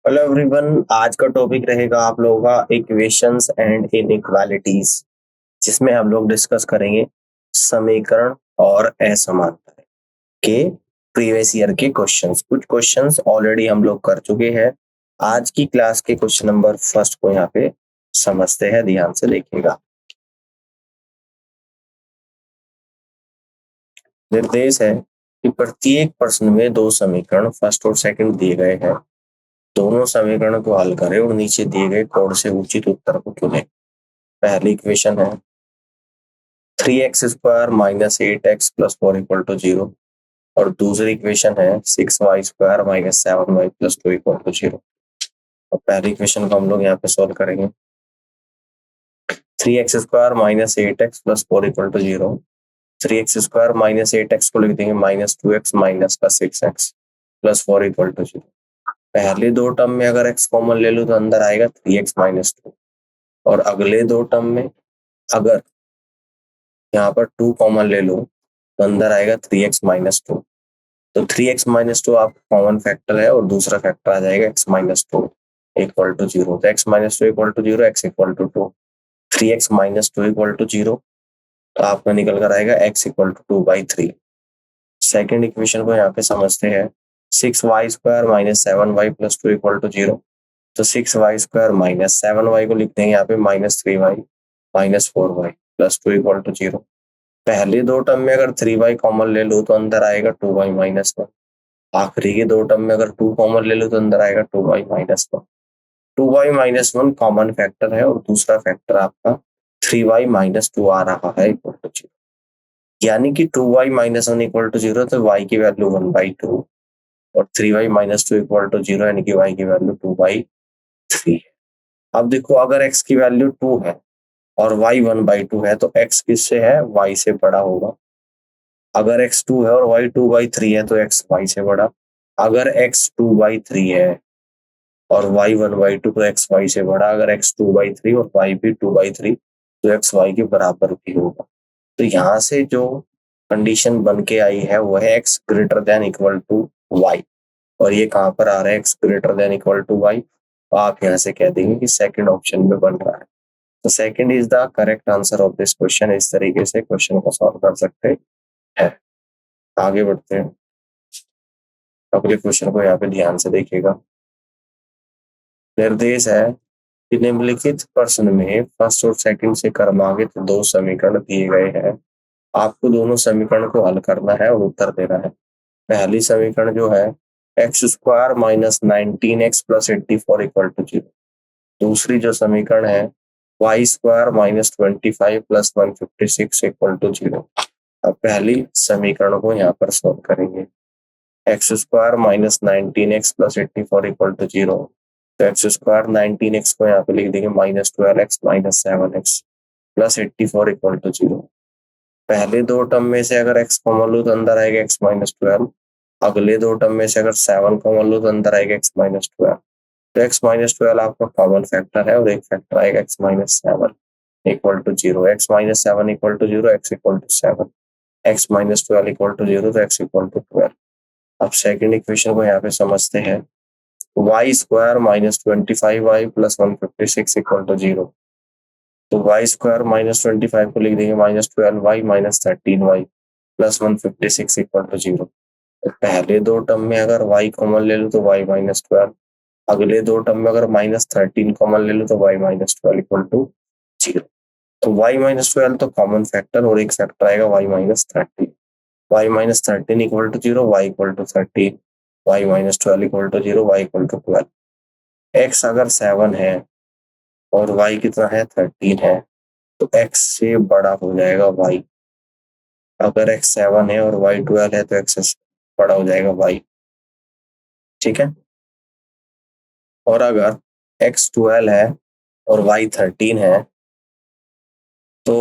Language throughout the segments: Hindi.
हेलो एवरीवन, आज का टॉपिक रहेगा आप लोगों का इक्वेशंस एंड इनइक्वालिटीज, जिसमें हम लोग डिस्कस करेंगे समीकरण और असमानताएं के प्रीवियस ईयर के क्वेश्चंस। कुछ क्वेश्चंस ऑलरेडी हम लोग कर चुके हैं। आज की क्लास के क्वेश्चन नंबर फर्स्ट को यहाँ पे समझते हैं, ध्यान से देखिएगा। निर्देश है कि प्रत्येक प्रश्न में दो समीकरण फर्स्ट और सेकंड दिए गए हैं। दोनों समीकरण को हल करें और नीचे दिए गए कोड से उचित उत्तर को चुनें। पहली इक्वेशन है 3x² minus 8x plus 4 equal to 0 और दूसरी इक्वेशन है 6y² minus 7y plus 2 equal to 0। और पहली इक्वेशन को हम लोग यहाँ पे सोल्व करेंगे। 3x² minus 8x plus 4 equal to 0। 3x² minus 8x को लिख देंगे माइनस 2x माइनस का 6x प्लस 4 इक्वल टू 0। पहले दो टर्म में अगर x कॉमन ले लो तो अंदर आएगा 3x माइनस 2, और अगले दो टर्म में अगर यहाँ पर 2 कॉमन ले लो तो अंदर आएगा 3x माइनस 2। तो 3x माइनस 2 आपका कॉमन फैक्टर है और दूसरा फैक्टर आ जाएगा x माइनस 2 इक्वल टू 0। तो x minus 2 equal to 0, x equal to 2। 3x minus 2 equal to 0, तो आपका निकल कर आएगा x equal to 2/3। Second equation को यहाँ पे समझते हैं। 6y² minus 7y plus 2 equal to 0। तो 6y² माइनस 7y को लिख देंगे यहाँ पे minus 3y minus 4y plus 2 equal to 0। पहले दो टर्म में अगर 3y कॉमन ले लो तो अंदर आएगा 2y माइनस 1। आखिरी के दो टर्म में अगर 2 कॉमन ले लो तो अंदर आएगा 2y minus 1। 2y minus 1 common factor है और दूसरा फैक्टर आपका 3y माइनस 2 आ रहा है इक्वल टू 0। यानी कि 2y माइनस 1 इक्वल टू 0, तो y की वैल्यू 1/2 और 3y माइनस 2 इक्वल टू 0 यानी कि y की वैल्यू 2/3 है। अब देखो, अगर x की वैल्यू 2 है और y 1/2 है तो x किससे है? y से बड़ा होगा। अगर x 2 है और y 2/3 है तो x y से बड़ा। अगर x 2/3 है और y 1/2 तो x y से बड़ा। अगर x 2/3 और y भी 2/3 तो x y के बराबर भी होगा। तो यहाँ से जो कंडीशन बन के आई है वो है x greater than equal to y, और ये कहाँ पर आ रहा है? x greater than equal to y। तो आप यहाँ से कह देंगे कि सेकंड ऑप्शन में बन रहा है। तो second is the correct answer of this question. इस तरीके से क्वेश्चन को सॉल्व कर सकते हैं। आगे बढ़ते हैं। अगले क्वेश्चन को यहाँ पे ध्यान से देखिएगा। निर्देश है कि निम्नलिखित प्रश्न में फर्स्ट और सेकंड से क्रमांकित दो समीकरण दिए गए हैं। आपको दोनों समीकरण को हल करना है और उत्तर देना है। पहली समीकरण जो है x² minus 19x plus 84 equal to 0। दूसरी जो समीकरण है y² minus 25 plus 156 equal to 0। अब पहली समीकरण को यहाँ पर सॉल्व करेंगे। x² minus 19x plus 84 equal to 0। तो x² 19x को यहाँ पे लिख देंगे minus 12x minus 7x plus 84 equal to 0। पहले दो टर्म में से अगर x कॉमन लो तो अंदर आएगा x माइनस 12। अगले दो टर्म में से अगर 7 कॉमन लो तो अंदर आएगा x माइनस 12। तो x माइनस 12 आपका कॉमन फैक्टर है और एक फैक्टर आएगा x minus 7 equal to 0। x minus 7 equal to 0, x equal to 7। x minus 12 equal to 0, तो x इक्वल टू 12। अब सेकंड इक्वेशन को यहाँ पे समझते हैं। y² minus 25y plus 156 equal to 0। तो y² माइनस 25 को लिख देंगे minus 12y minus 13y plus 156 equal to 0। तो पहले दो टर्म में अगर y कॉमन ले लो तो y माइनस 12। अगले दो टर्म में अगर माइनस 13 कॉमन ले लो तो y माइनस 12 इक्वल टू 0। तो y माइनस 12 तो कॉमन फैक्टर और एक फैक्टर आएगा y minus 13। y minus 13 equal to 0, y equal to 13, y minus 12 equal to 0, y equal to 12। x अगर 7 है और y कितना है? 13 है, तो x से बड़ा हो जाएगा y। अगर x 7 है और y 12 है तो x से बड़ा हो जाएगा y। ठीक है। और अगर x 12 है और y 13 है तो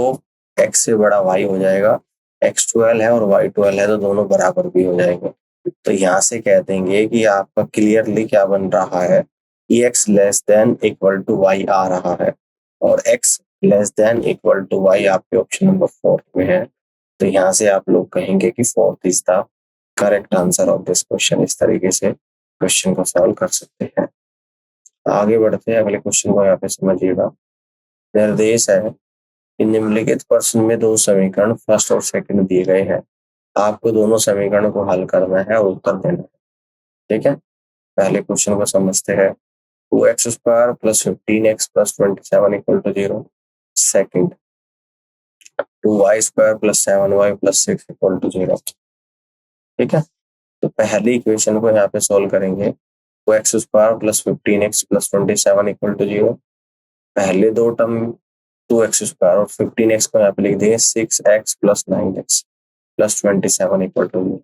x से बड़ा y हो जाएगा। x 12 है और y 12 है तो दोनों बराबर भी हो जाएंगे। तो यहाँ से कह देंगे कि आपका क्लियरली क्या बन रहा है कि x less than equal to y आ रहा है और x less than equal to y आपके ऑप्शन नंबर 4 में है। तो यहाँ से आप लोग कहेंगे कि 4th is the correct answer of this question. इस तरीके से क्वेश्चन को सॉल्व कर सकते हैं। आगे बढ़ते हैं, अगले क्वेश्चन को यहाँ पे समझिएगा। निर्देश है कि निम्नलिखित प्रश्न में दो समीकरण फर्स्ट और सेकंड दिए गए हैं। आपको दोनों समीकरणों को हल करना है और उत्तर देना है। ठीक है, पहले क्वेश्चन को समझते हैं। 2x² + 15x + 27 = 0। Second, 2y² + 7y + 6 = 0। ठीक है, तो पहली इक्वेशन को यहाँ पे सोल्व करेंगे। 2x² + 15x + 27 = 0। पहले दो टर्म 2x² और 15x को यहाँ पे लिख देंगे 6x + 9x + 27 = 0।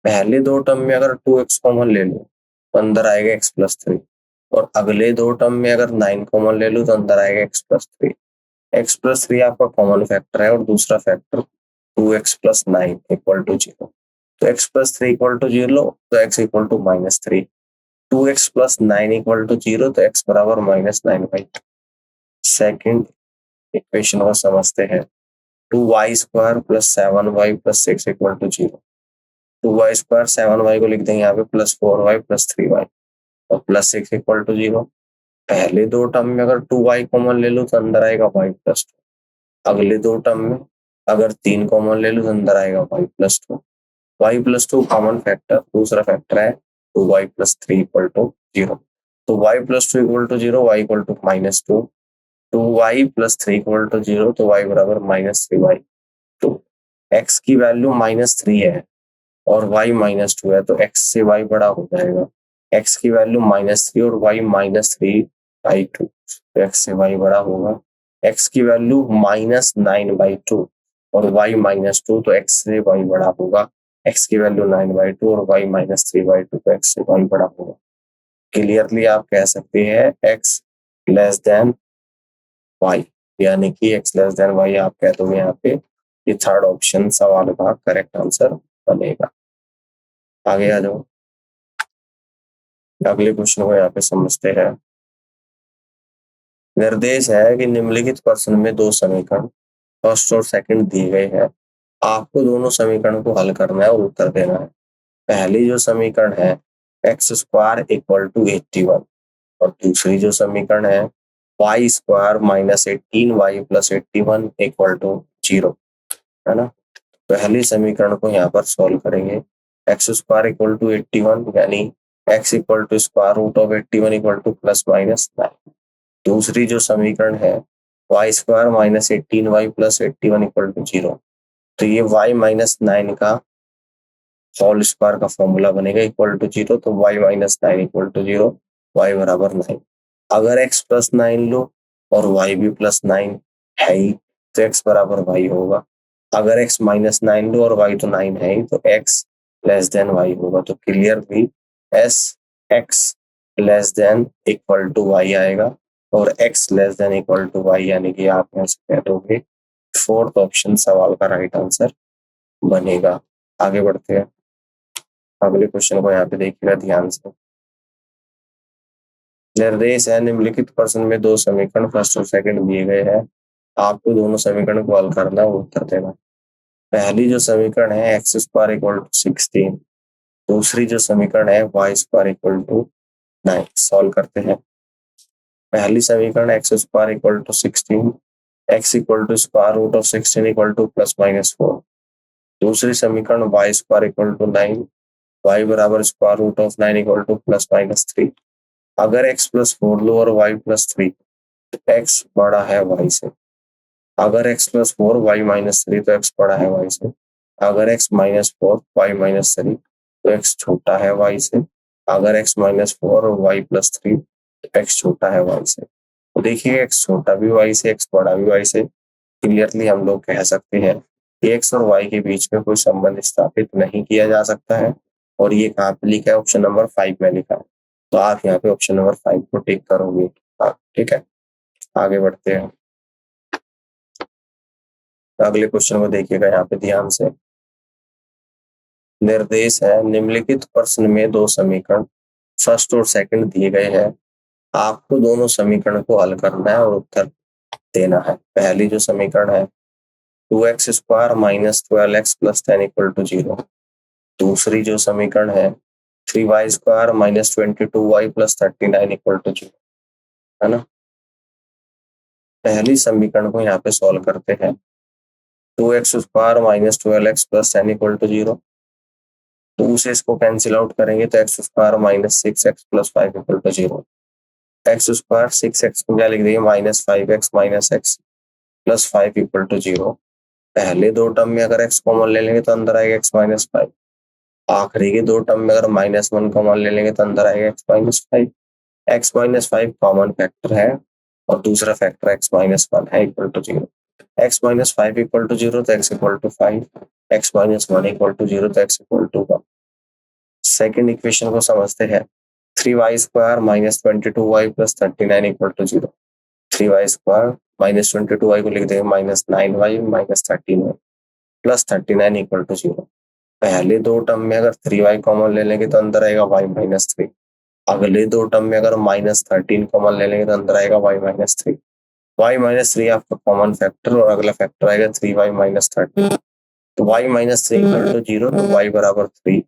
पहले दो टर्म में अगर 2x कॉमन ले लो तो अंदर आएगा x + 3, और अगले दो टर्म में अगर 9 कॉमन ले लो तो अंदर आएगा x + 3। x + 3 आपका कॉमन फैक्टर है और दूसरा फैक्टर 2x + 9 = 0। तो x + 3 = 0 तो x = -3। 2x + 9 = 0 तो x बराबर -9/2। सेकंड इक्वेशन को समझते हैं। 2y² + 7y + 6 = 0। 2y² 7y को लिख देंगे यहाँ पे +4y + 3y और +6 = 0। पहले दो टर्म में अगर 2y कॉमन ले लो तो अंदर आएगा y + 2। अगले दो टर्म में अगर 3 कॉमन ले लो तो अंदर आएगा y + 2। y + 2 कॉमन फैक्टर, दूसरा फैक्टर है 2y + 3 = 0। तो y + 2 = 0, y = -2। 2y + 3 = 0 तो y बराबर -3/2। x की वैल्यू -3 है और y -2 है तो x से y बड़ा हो जाएगा। x की वैल्यू -3 और y -3/2 तो x से y बड़ा होगा। x की वैल्यू -9/2 और y -2 तो x से y बड़ा होगा। x की वैल्यू 9/2 और y -3/2 तो x से y बड़ा होगा। क्लियरली आप कह सकते हैं x < y, यानी कि x < y आप कह दोगे यहाँ पे। ये थर्ड ऑप्शन सवाल का करेक्ट आंसर बनेगा। आगे आ जाओ, अगले क्वेश्चन को यहाँ पे समझते हैं। निर्देश है कि निम्नलिखित प्रश्न में दो समीकरण फर्स्ट और सेकंड दिए गए हैं। आपको दोनों समीकरण को हल करना है और उत्तर देना है। पहली जो समीकरण है x² = 81 और दूसरी जो समीकरण है y² - 18y + 81 = 0, है ना। पहले समीकरण को यहाँ पर सॉल्व करेंगे। x² = 81 यानी x = √81 = ±9। दूसरी जो समीकरण है y² - 18y + 81 = 0, तो ये y - 9 का होल स्क्वायर का फॉर्मूला बनेगा =0। तो y - 9 = 0, y बराबर 9। अगर x + 9 लो और y भी +9 है ही तो x बराबर y होगा। अगर x -9 लो और y तो 9 है ही तो x y होगा। तो क्लियरली s x <= y आएगा और x <= y, यानी कि आप यहाँ से कह दोगे फोर्थ ऑप्शन सवाल का राइट आंसर बनेगा। आगे बढ़ते हैं, अगले क्वेश्चन को यहाँ पे देखिएगा ध्यान से। निर्देश है निम्नलिखित प्रश्न में दो समीकरण फर्स्ट और सेकंड दिए गए हैं। आपको दोनों समीकरण को हल करना और उत्तर देना। पहली जो समीकरण है x² = 16, दूसरी जो समीकरण है y² = 9। सॉल्व करते हैं। पहली समीकरण x² = 16, x = √16 = ±4। दूसरी समीकरण y² = 9, y बराबर √9 = ±3। अगर x + 4 लो और y + 3 तो x बड़ा है y से। अगर x + 4 y - 3 तो x बड़ा है y से। अगर x - 4 y - 3 तो x छोटा है y से। अगर x - 4 और y + 3 तो x छोटा है y से। तो देखिए x छोटा भी y से, x बड़ा भी y से। क्लियरली हम लोग कह सकते हैं कि x और y के बीच में कोई संबंध स्थापित नहीं किया जा सकता है। और ये कहाँ पे लिखा है? ऑप्शन नंबर 5 में लिखा है। तो आप यहाँ पे ऑप्शन नंबर 5 को टिक करोगे। हाँ, ठीक है, आगे बढ़ते हैं। अगले क्वेश्चन को देखिएगा यहाँ पे ध्यान से। निर्देश है निम्नलिखित प्रश्न में दो समीकरण फर्स्ट और सेकंड दिए गए हैं। आपको दोनों समीकरण को हल करना है और उत्तर देना है। पहली जो समीकरण है 2x² - 12x + 10 = 0। दूसरी जो समीकरण है 3y² - 22y + 39 = 0। है ना। पहली समीकरण को यहाँ पे सॉल्व करते हैं। 2x² minus 12x plus 10 equal to 0। तो उसे इसको कैंसिल आउट करेंगे तो x² minus 6x plus 5 equal to 0। x² 6x को क्या लिख देंगे, minus 5x minus x plus 5 equal to 0। पहले दो टर्म में अगर x कॉमन ले लेंगे तो अंदर आएगा x माइनस 5। आखिरी के दो टर्म में अगर -1 कॉमन ले लेंगे तो अंदर आएगा x minus 5। x minus 5 common factor है और दूसरा फैक्टर x माइनस 1 है equal to 0। x minus 5 equal to 0 तो x equal to 5, x minus 1 equal to 0 तो x equal to 1। Second equation को समझते हैं। 3y² minus 22y plus 39 equal to 0। 3y² minus 22y को लिख देंगे minus 9y minus 13y plus 39 equal to 0। पहले दो टर्म में अगर 3y कॉमन ले लेंगे तो अंदर आएगा y माइनस 3। अगले दो टर्म में अगर -13 कॉमन ले लेंगे तो अंदर आएगा y माइनस 3। y माइनस 3 आपका कॉमन फैक्टर और अगला फैक्टर आएगा 3y माइनस 13। तो y माइनस 3 इक्वल टू 0 तो y बराबर 3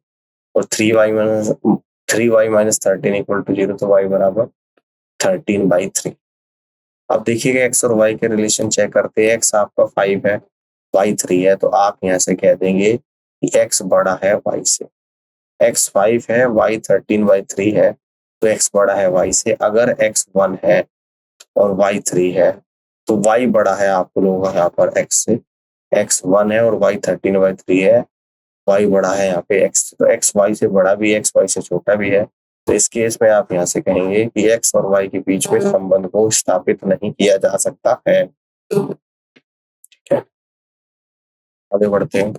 और 3y माइनस 13 इक्वल टू 0 तो y बराबर 13/3। अब देखिएगा x और y के रिलेशन चेक करते हैं। x आपका 5 है, y 3 है, तो आप यहाँ से कह देंगे कि x बड़ा है y से। x 5 है, y 13/3 है, तो x बड़ा है y से। अगर x 1 है और y 3 है तो y बड़ा है आप लोगों का यहाँ पर x से। x 1 है और y 13/3 है, y बड़ा है यहाँ पे x, तो x y से बड़ा भी है, x y से छोटा भी है। तो इस केस में आप यहाँ से कहेंगे कि x और y के बीच में संबंध को स्थापित नहीं किया जा सकता है। ठीक है, आगे बढ़ते हैं।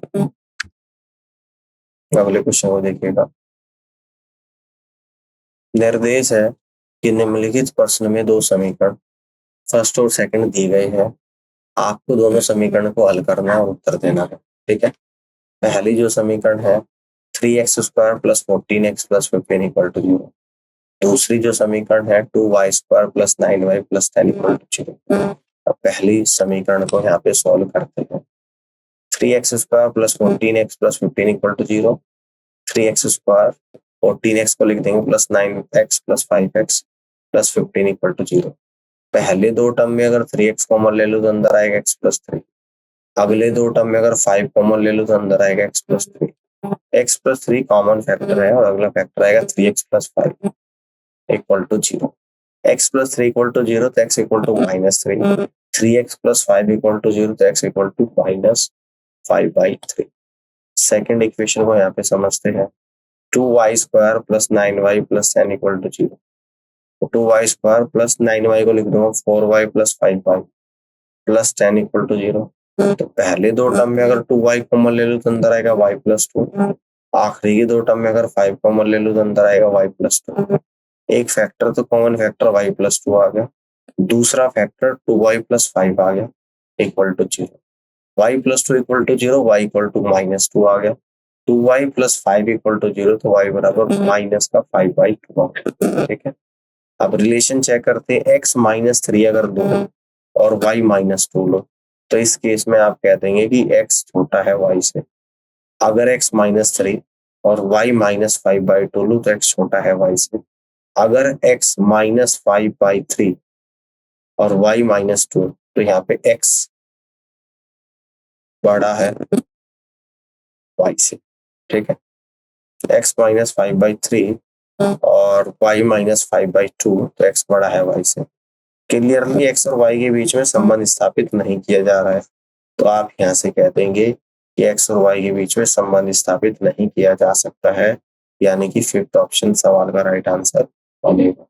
अगले क्वेश्चन को देखिएगा। निर्देश है कि निम्नलिखित प्रश्न में दो समीकरण फर्स्ट और सेकंड दिए गए हैं। आपको दोनों समीकरण को हल करना है और उत्तर देना है। ठीक है, पहली जो समीकरण है 3x² plus 14x plus 15 equal to 0। दूसरी जो समीकरण है 2y² plus 9y plus 10 equal to 0। अब पहली समीकरण को यहाँ पे सॉल्व करते हैं। 3x² plus 14x plus 15 equal to 0। 3x² 14x को लिख देंगे plus 9x plus 5x plus 15 equal to 0। पहले दो टर्म में अगर 3x कॉमन ले लो तो अंदर आएगा x प्लस 3। अगले दो टर्म में अगर 5 कॉमन ले लो तो अंदर आएगा x plus 3। x plus 3 common factor है और अगला फैक्टर आएगा 3x plus 5 equal to 0। x plus 3 equal to 0 तो x equal to -3। 3x plus 5 equal to 0 तो x equal to -5/3। Second equation को यहाँ पे समझते हैं। 2y² plus 9y plus 10 equal to 0। 2y² plus 9y को लिख दूंगा 4y plus 5y plus 10 equal to 0। तो पहले दो टर्म में अगर 2y कॉमन ले लो तो अंदर आएगा y प्लस 2। आखिरी के दो टर्म में अगर 5 कॉमन ले लो तो अंदर आएगा y प्लस 2। एक फैक्टर तो कॉमन फैक्टर y प्लस 2 आ गया, दूसरा फैक्टर 2y प्लस 5 आ गया equal to 0। y plus 2 equal to 0, y equal to -2 आ गया। 2y प्लस 5 इक्वल टू 0 तो y बराबर माइनस का 5/2 आ गया। ठीक है, अब रिलेशन चेक करते हैं। x -3 अगर दो और y -2 लो तो इस केस में आप कह देंगे कि x छोटा है y से। अगर x -3 और y -5/2 लो तो x छोटा है y से। अगर x -5/3 और y -2 तो यहाँ पे x बड़ा है y से। ठीक है, x -5/3 और y -5/2 तो x बड़ा है y से। क्लियरली x और y के बीच में संबंध स्थापित नहीं किया जा रहा है, तो आप यहाँ से कह देंगे कि x और y के बीच में संबंध स्थापित नहीं किया जा सकता है, यानी कि फिफ्थ ऑप्शन सवाल का राइट आंसर बनेगा।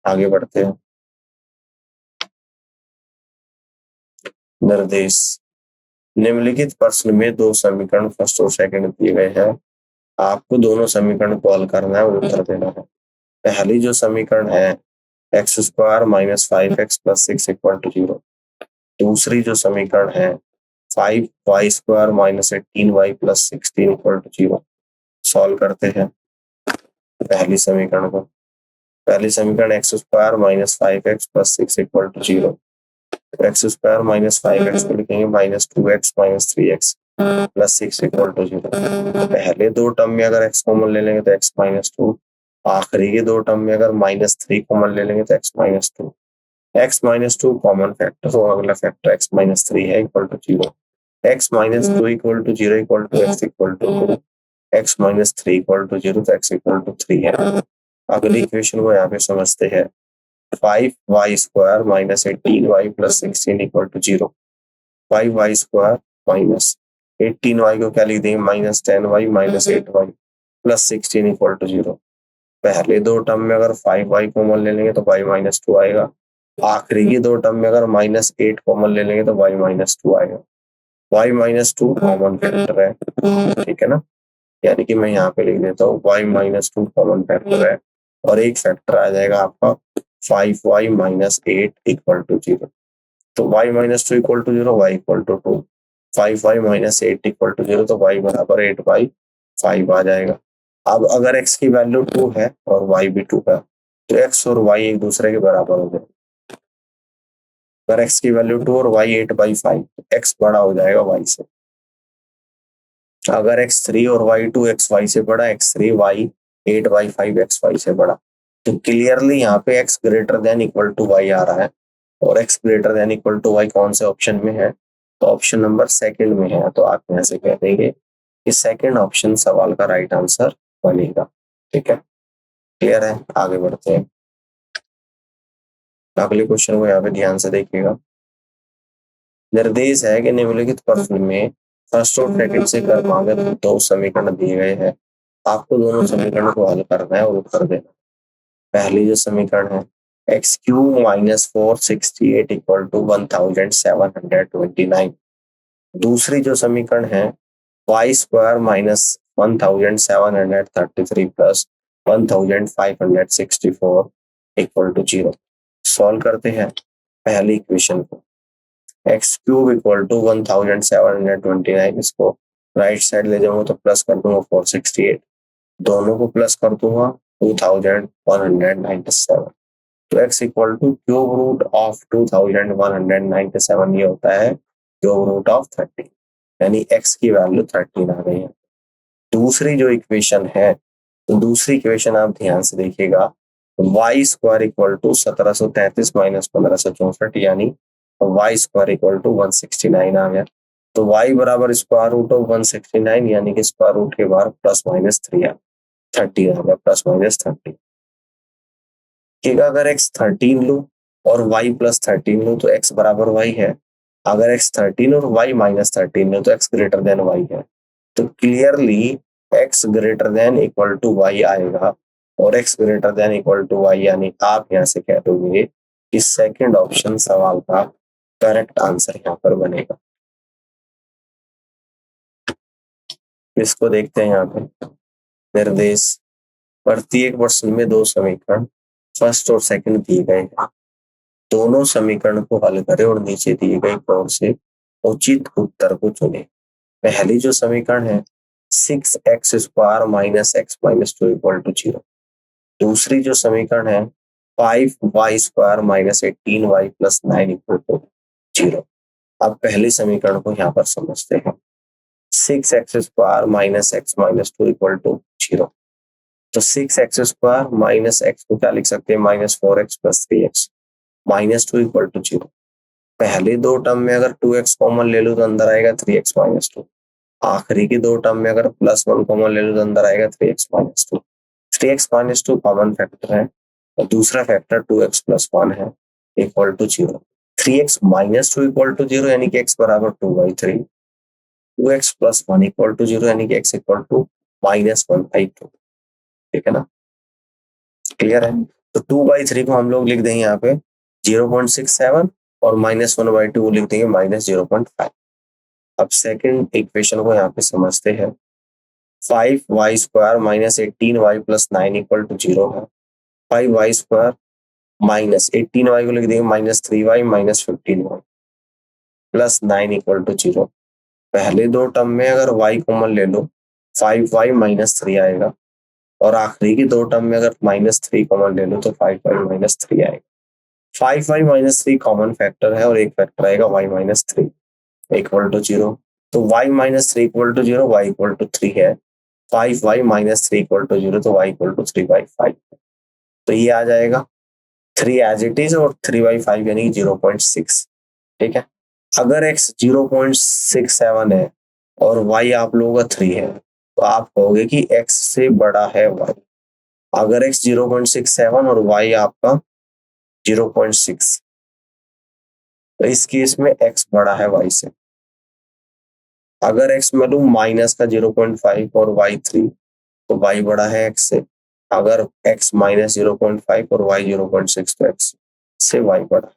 आगे बढ़ते हैं। निर्देश, निम्नलिखित प्रश्न में दो समीकरण फर्स्ट और सेकंड दिए गए हैं। आपको दोनों समीकरण को हल करना है और उत्तर देना है। पहली जो समीकरण है x² minus 5x plus 6 equal to 0। दूसरी जो समीकरण है 5y² minus 18y plus 16 equal to 0। Solve करते हैं पहली समीकरण को। पहली समीकरण x² minus 5x plus 6 equal to 0। x² minus 5x को लिखेंगे -2x minus 3x plus 6 equal to 0। पहले दो टर्म में अगर x कॉमन ले लेंगे तो x -2। आखिरी के दो टर्म में अगर -3 कॉमन ले लेंगे तो x-2 कॉमन फैक्टर, तो अगला फैक्टर x-3 है equal to 0। x-2 equal to 0 equal to x equal to 2, x-3 equal to 0 तो x इक्वल टू 3 है। अगली इक्वेशन को यहाँ पे समझते हैं। 5y² minus 18y plus 16 equal to 0। 5y² minus 18y को क्या लिख देंगे, -10y minus 8y plus 16 equal to 0। पहले दो टर्म में अगर 5y कॉमन ले लेंगे तो y-2 आएगा। आखिरी की दो टर्म में अगर -8 कॉमन ले लेंगे तो y-2 आएगा। y-2 कॉमन फैक्टर है, ठीक है ना, यानी कि मैं यहाँ पे लिख देता हूँ y-2 कॉमन फैक्टर है और एक फैक्टर आ जाएगा आपका 5y माइनस 8 इक्वल टू 0। तो y-2 equal to 0, y equal to 2, 5y minus 8 equal to 0 तो y बराबर 8/5 आ जाएगा। अब अगर x की वैल्यू 2 है और y भी 2 है तो x और y एक दूसरे के बराबर हो जाएगा। अगर x की वैल्यू 2 और y 8/5 तो x बड़ा हो जाएगा y से। अगर x3 और y2 xy से बड़ा, x3 y 8/5 xy से बड़ा, तो क्लियरली यहाँ पे x greater than equal to y आ रहा है और x greater than equal to y कौन से ऑप्शन में है, तो ऑप्शन नंबर सेकंड में है। तो आप यहाँ से कह देंगे कि सेकंड ऑप्शन सवाल का राइट आंसर बनेगा। ठीक है, क्लियर है, आगे बढ़ते हैं। अगले क्वेश्चन को यहाँ पे ध्यान से देखिएगा। निर्देश है कि निम्नलिखित प्रश्न में फर्स्ट और सेकंड से क्रमागत दो समीकरण दिए गए हैं। आपको दोनों समीकरण को हल करना है और उत्तर देना। पहली जो समीकरण है x³ माइनस 468 इक्वल टू 1729। दूसरी जो समीकरण है y² minus 1733 plus 1564 equal to 0। Solve करते हैं पहली इक्वेशन को। x³ इक्वल टू 1729, इसको राइट साइड ले जाऊंगा तो प्लस कर दूंगा 468, दोनों को प्लस कर दूंगा 2197। तो x equal to cube root of 2197, ये होता है क्यूब रूट ऑफ 30, यानी x की वैल्यू 13 आ गई है। दूसरी जो इक्वेशन है, तो दूसरी इक्वेशन आप ध्यान से देखिएगा, y² इक्वल टू 1733 माइनस 1564, यानी y² इक्वल टू 169 आ गया। तो y बराबर स्क्वायर रूट ऑफ 169, यानी कि स्क्वायर रूट के बाहर प्लस माइनस 30 आ गया, प्लस माइनस 30। अगर x 13 लूं और y प्लस 13 लूं तो x बराबर y है। अगर x 13 और y माइनस 13 लूं तो x ग्रेटर देन y है। तो clearly x greater than equal to y आएगा और x greater than equal to y, यानी आप यहाँ से कह दोगे कि सेकंड ऑप्शन सवाल का करेक्ट आंसर यहाँ पर बनेगा। इसको देखते हैं यहाँ पे। निर्देश, प्रत्येक प्रश्न में दो समीकरण फर्स्ट और सेकंड दिए गए हैं। दोनों समीकरण को हल करें और नीचे दिए गए क्रम से उचित उत्तर को चुनें। पहली जो समीकरण है 6x² minus x minus 2 equal to 0। दूसरी जो समीकरण है 5y² minus 18y plus 9 equal to 0। अब पहले समीकरण को यहाँ पर समझते हैं। 6x² minus x minus 2 equal to 0। तो 6x² माइनस x को क्या लिख सकते हैं, -4x plus 3x minus 2 equal to 0। पहले दो टर्म में अगर 2x कॉमन ले लो तो अंदर आएगा 3x माइनस 2। आखिरी की दो टर्म में अगर +1 कॉमन ले लो तो अंदर आएगा 3x minus 2। 3x minus 2 common factor है और दूसरा फैक्टर 2x प्लस 1 है equal to 0। 3x minus 2 equal to 0, यानी कि x बराबर 2/3। 2x प्लस 1 इक्वल टू 0, यानी कि x इक्वल टू -1/2। ठीक है ना, क्लियर है। तो 2/3 को हम लोग लिख देंगे यहाँ पे 0.67 और -1/2 को लिख देंगे -0.5। अब सेकंड इक्वेशन को यहाँ पे समझते हैं। 5y² minus 18y plus 9 equal to 0 है। 5y² माइनस 18y को लिख देंगे -3y minus 15y plus 9 equal to 0। पहले दो टर्म में अगर y कॉमन ले लो 5y माइनस 3 आएगा और आखिरी की दो टर्म में अगर -3 कॉमन ले लो तो 5y माइनस 3 आएगा। 5y माइनस 3 कॉमन फैक्टर है और एक फैक्टर आएगा y माइनस 3 इक्वल टू 0। तो y minus 3 equal to 0, y equal to 3 है। 5y माइनस 3 इक्वल टू 0, तो y इक्वल टू 3/5। तो ये आ जाएगा 3 एज इट इज और 3/5 यानी 0.6। ठीक है, अगर x 0.67 है और y आप लोगों का 3 है, तो आप कहोगे कि x से बड़ा है y। अगर x 0.67 और y आपका 0.6, तो इस केस में x बड़ा है y से। अगर x मैं लू माइनस का 0.5 और y 3, तो y बड़ा है x से। अगर x माइनस 0.5 और y 0.6, तो x से y बड़ा है।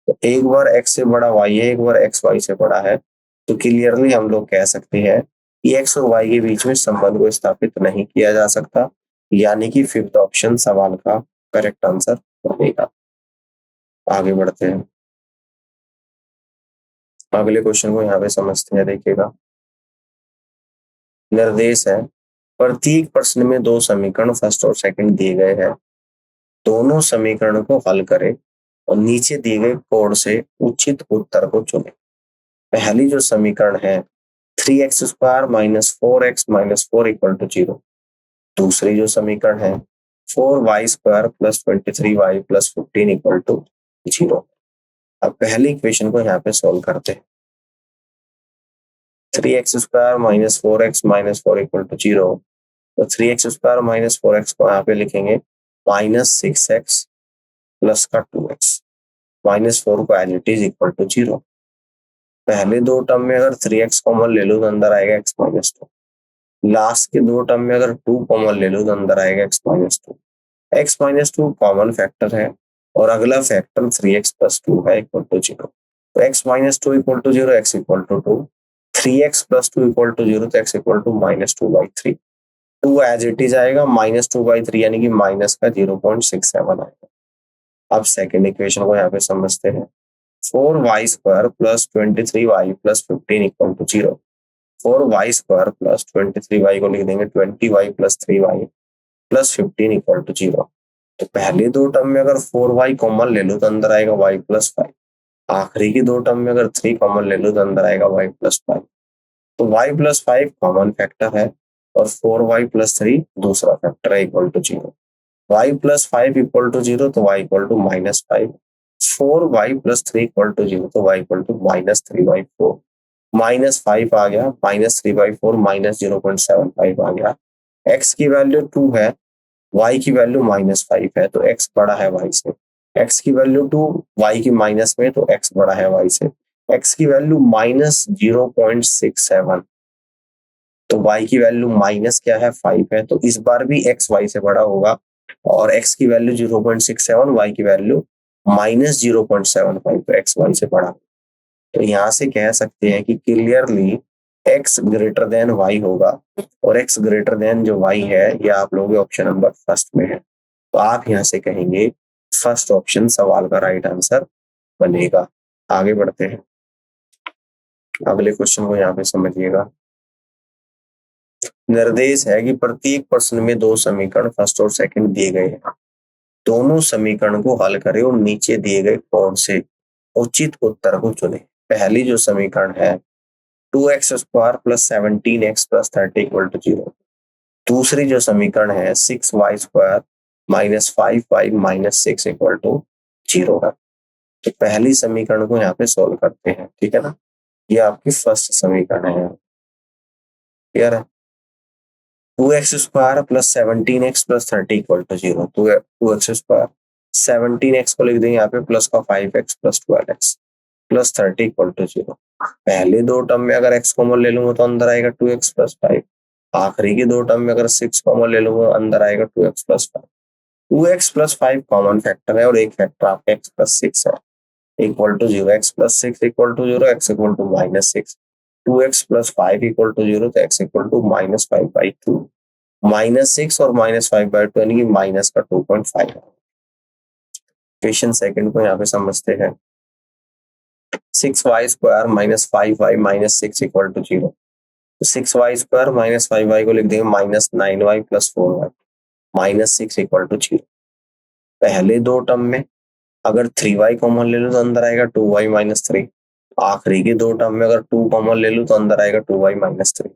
तो एक बार x से बड़ा y है, एक बार x y से बड़ा है, तो क्लियरली हम लोग कह सकते हैं कि x और y के बीच में संबंध को स्थापित नहीं किया जा सकता, यानी कि फिफ्थ ऑप्शन सवाल का करेक्ट आंसर बनेगा। आगे बढ़ते हैं, अगले क्वेश्चन को यहाँ पे समझते हैं। देखिएगा, निर्देश है प्रत्येक प्रश्न में दो समीकरण फर्स्ट और सेकंड दिए गए हैं, दोनों समीकरण को हल करें और नीचे दिए गए कोड से उचित उत्तर को चुनें। पहली जो समीकरण है 3x² minus 4x minus 4 equal to 0। दूसरी जो समीकरण है 4y² plus 23y plus 15 equal to 0। अब पहली इक्वेशन को यहाँ पे सोल्व करते हैं। 3x² minus 4x minus 4 equal to 0, तो 3x² माइनस 4x को यहाँ पे लिखेंगे माइनस 6x प्लस का 2x, माइनस 4 को as it is equal to 0। पहले दो टर्म में अगर 3x कॉमन ले लो तो अंदर आएगा x माइनस 2। लास्ट के दो टर्म में अगर 2 कॉमन ले लो तो अंदर आएगा x minus 2। x minus 2 common factor है और अगला फैक्टर 3x प्लस 2 है इक्वल टू 0। तो x minus 2 equal to 0, x equal to 2, 3x plus 2 equal to 0, तो x equal to minus 2/3। 2 as it is आएगा, माइनस 2/3 यानी कि माइनस का 0.67 आएगा। अब सेकेंड इक्वेशन को यहाँ पे समझते हैं। 4y² plus 23y plus 15 equal to 0। 4y² plus 23y को लिख देंगे 20y plus 3y plus 15 equal to 0। तो पहले दो टर्म में अगर 4y कॉमन ले लो तो अंदर आएगा y प्लस 5। आखिरी की दो टर्म में अगर 3 कॉमन ले लो तो अंदर आएगा y प्लस 5। तो y प्लस 5 कॉमन फैक्टर है और 4y प्लस 3 दूसरा फैक्टर है equal to 0। y plus 5 equal to 0, तो y equal to minus 5। 4y plus 3 equal to 0, तो y equal to minus 3/4। Minus 5 आ गया, माइनस 3/4 माइनस 0.75 आ गया। x की वैल्यू 2 है, y की वैल्यू माइनस 5 है, तो x बड़ा है y से। x की वैल्यू 2, y की माइनस में, तो x बड़ा है y से। x की वैल्यू माइनस 0.67, तो y की वैल्यू माइनस क्या है 5 है, तो इस बार भी x y से बड़ा होगा और x की वैल्यू 0.67, y की वैल्यू माइनस 0.75, तो x y से बड़ा। तो यहाँ से कह सकते हैं कि clearly x greater then y होगा और x ग्रेटर देन जो y है ये आप लोगों के ऑप्शन नंबर फर्स्ट में है। तो आप यहाँ से कहेंगे फर्स्ट ऑप्शन सवाल का राइट आंसर बनेगा। आगे बढ़ते हैं, अगले क्वेश्चन को यहाँ पे समझिएगा। निर्देश है कि प्रत्येक प्रश्न में दो समीकरण फर्स्ट और सेकंड दिए गए हैं, दोनों समीकरण को हल करें और नीचे दिए गए कोड से उचित उत्तर को चुनें। पहली जो समीकरण है 2x² plus 17x plus 30 equal to 0। दूसरी जो समीकरण है 6y² minus 5y minus 6 equal to 0 है। तो पहली समीकरण को यहाँ पे सोल्व करते हैं, ठीक है ना। ये आपकी फर्स्ट समीकरण है, क्लियर है। 2x² plus 17x plus 30 equal to 0। 2x², 17x को लिख देंगे यहाँ पे प्लस का 5x plus 12x plus 30 equal to 0। पहले दो टर्म में अगर x कॉमन ले लूंगा तो अंदर आएगा 2x प्लस 5। आखिरी के दो टर्म में अगर 6 कॉमन ले लूंगा अंदर आएगा 2x plus 5। 2x plus 5 common factor है और एक फैक्टर आपका x प्लस 6 है equal to 0। x plus 6 equal to 0, x equal to minus 6। 2x plus 5 equal to 0, तो x equal to minus 5/2। Minus 6 और माइनस 5/2 यानी कि माइनस का 2.5 है। क्वेश्चन सेकंड को यहाँ पे समझते हैं। 6y² minus 5y minus 6 equal to 0। 6y² minus 5y को लिख देंगे minus 9y plus 4y minus 6 equal to 0। पहले दो टर्म में अगर 3y कॉमन ले लो तो अंदर आएगा 2y माइनस 3। आखिरी के दो टर्म में अगर 2 कॉमन ले लो तो अंदर आएगा 2y minus 3।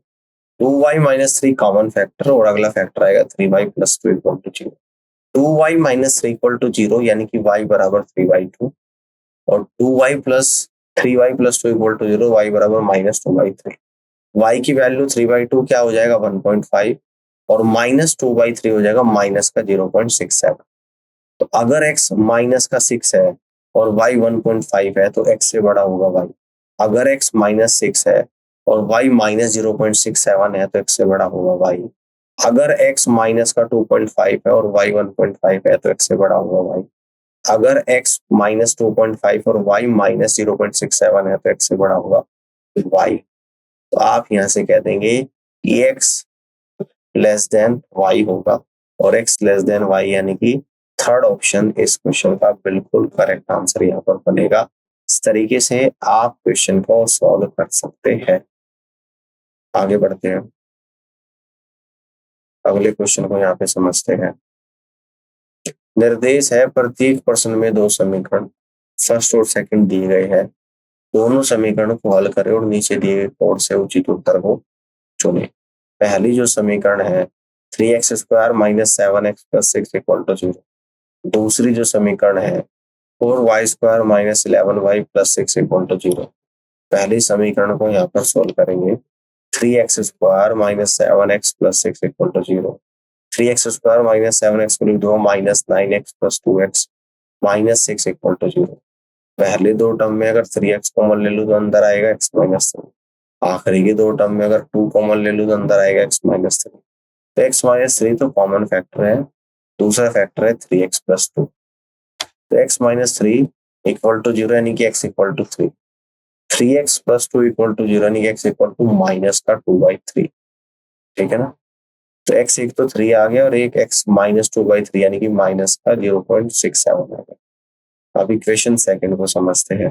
2y minus three common factor और अगला फैक्टर आएगा 3y plus two equal to zero. 2y minus three equal to zero यानी कि y बराबर 3y2 और 2y plus 3y plus two equal to zero, y बराबर माइनस 2y3। y की वैल्यू 3/2 क्या हो जाएगा 1.5 और माइनस 2/3 हो जाएगा माइनस का 0.67। तो अगर x माइनस का 6 है और y 1.5 है तो x से बड़ा होगा y। अगर x माइनस 6 है और y माइनस 0.67 है तो x से बड़ा होगा y। अगर x माइनस का 2.5 है और y 1.5 है तो x से बड़ा होगा y। अगर x माइनस 2.5 और y माइनस 0.67 है तो x से बड़ा होगा y। तो आप यहाँ से कह देंगे कि x लेस देन y होगा और x लेस देन y यानी कि थर्ड ऑप्शन इस क्वेश्चन का बिल्कुल करेक्ट आंसर यहाँ पर बनेगा। इस तरीके से आप क्वेश्चन को सॉल्व कर सकते हैं। आगे बढ़ते हैं, अगले क्वेश्चन को यहाँ पे समझते हैं। निर्देश है प्रत्येक प्रश्न में दो समीकरण फर्स्ट और सेकंड दिए गए हैं। दोनों समीकरणों को हल करें और नीचे दिए गए कोड से उचित उत्तर को चुने। पहली जो समीकरण है 3x² minus 7x plus 6 equal to 0। दूसरी जो समीकरण है 4y² minus 11y plus 6 equal to 0। पहली समीकरण को यहाँ पर सोल्व करेंगे 3x² minus 7x plus 6 equal to 0। 3x² minus 7x को लिख दो minus 9x plus 2x minus 6 equal to 0। पहले दो टर्म में अगर 3x कॉमन ले लूँ तो अंदर आएगा x माइनस 3। आखिरी के दो टर्म में अगर 2 कॉमन ले लूँ तो अंदर आएगा x माइनस 3। तो x माइनस 3 तो कॉमन फैक्टर है, दूसरा फैक्टर है 3x प्लस 2। तो x माइनस 3 इक्वल टू 0 यानी कि x equal to 3। 3x plus 2 equal to 0 यानी कि x इक्वल टू माइनस का 2/3। ठीक है ना। तो x एक तो 3 आ गया और एक x माइनस 2/3 यानी कि माइनस का 0.67 आ गया। अब इक्वेशन सेकंड को समझते हैं।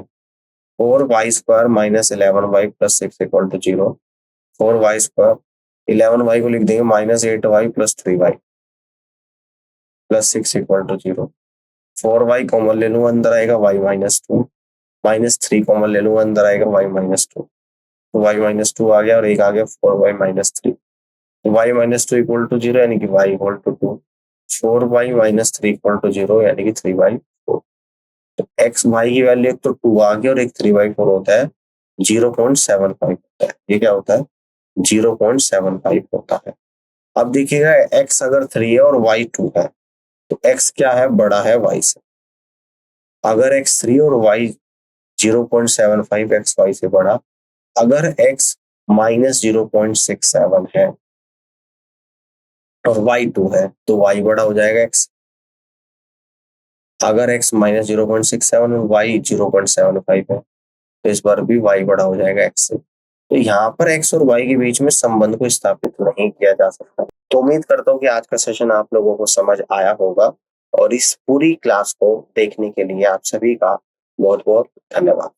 4y² minus 11y plus 6 equal to 0। 4y², 11y को लिख देंगे minus 8y plus 3y plus 6 equal to 0। 4y common ले लूँ अंदर आएगा y माइनस 2, माइनस 3 कॉमन ले लूँ अंदर आएगा y माइनस 2। तो y माइनस 2 आ गया और एक आ गया 4y माइनस 3। तो y माइनस 2 इक्वल टू 0 यानी कि y equal to 2। 4y minus 3 equal to 0 यानी कि 3/4। तो x y की वैल्यू एक तो 2 आ गया और एक 3/4 होता है 0.75 होता है। ये क्या होता है 0.75 होता है। अब देखिएगा x अगर 3 है और y 2 है तो x क्या है बड़ा है y से। अगर x 3 और y 0.75 x y से बड़ा, अगर x माइनस 0.67 है और y 2 है तो y बड़ा हो जाएगा x। अगर x माइनस 0.67 और y 0.75 है तो इस बार भी y बड़ा हो जाएगा x से। तो यहाँ पर x और y के बीच में संबंध को स्थापित नहीं किया जा सकता। तो उम्मीद करता हूँ कि आज का सेशन आप लोगों को समझ आया होगा और इस पूरी क्लास को देखने के लिए आप सभी का बहुत बहुत धन्यवाद।